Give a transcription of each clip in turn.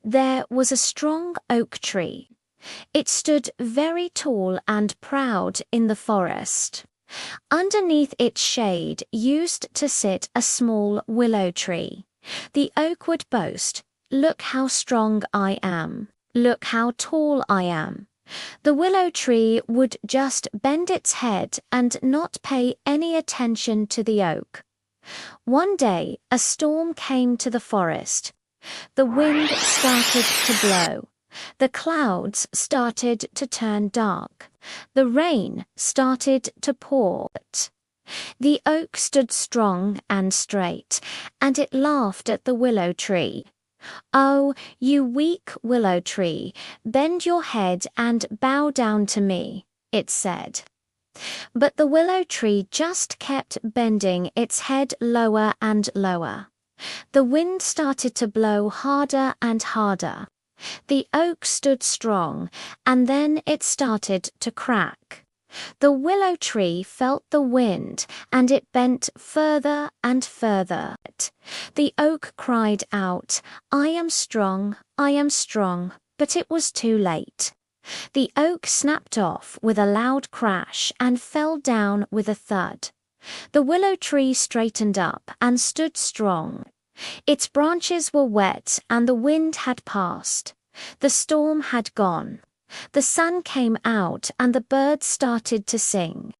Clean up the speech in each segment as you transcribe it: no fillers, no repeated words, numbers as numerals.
There was a strong oak tree. It stood very tall and proud in the forest. Underneath its shade used to sit a small willow tree. The oak would boast, "Look how strong I am. Look how tall I am." The willow tree would just bend its head and not pay any attention to the oak. One day, a storm came to the forest. The wind started to blow. The clouds started to turn dark. The rain started to pour. The oak stood strong and straight, and it laughed at the willow tree. "Oh, you weak willow tree, bend your head and bow down to me," it said. But the willow tree just kept bending its head lower and lower. The wind started to blow harder and harder. The oak stood strong, and then it started to crack. The willow tree felt the wind, and it bent further and further. The oak cried out, "I am strong, I am strong," but it was too late. The oak snapped off with a loud crash and fell down with a thud. The willow tree straightened up and stood strong. Its branches were wet and the wind had passed. The storm had gone. The sun came out and the birds started to sing.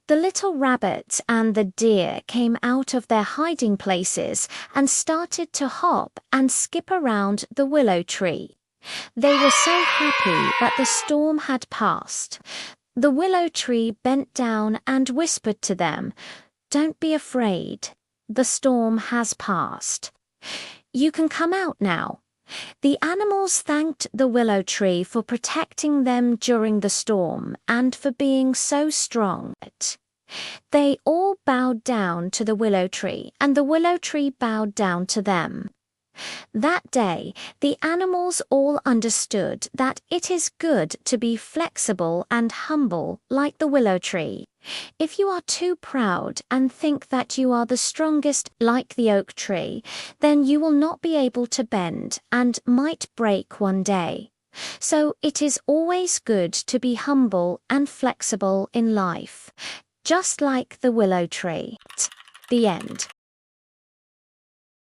The little rabbit and the deer came out of their hiding places and started to hop and skip around the willow tree. They were so happy that the storm had passed. The willow tree bent down and whispered to them, "Don't be afraid. The storm has passed. You can come out now." The animals thanked the willow tree for protecting them during the storm and for being so strong. They all bowed down to the willow tree, and the willow tree bowed down to them. That day, the animals all understood that it is good to be flexible and humble like the willow tree. If you are too proud and think that you are the strongest like the oak tree, then you will not be able to bend and might break one day. So it is always good to be humble and flexible in life, just like the willow tree. The end.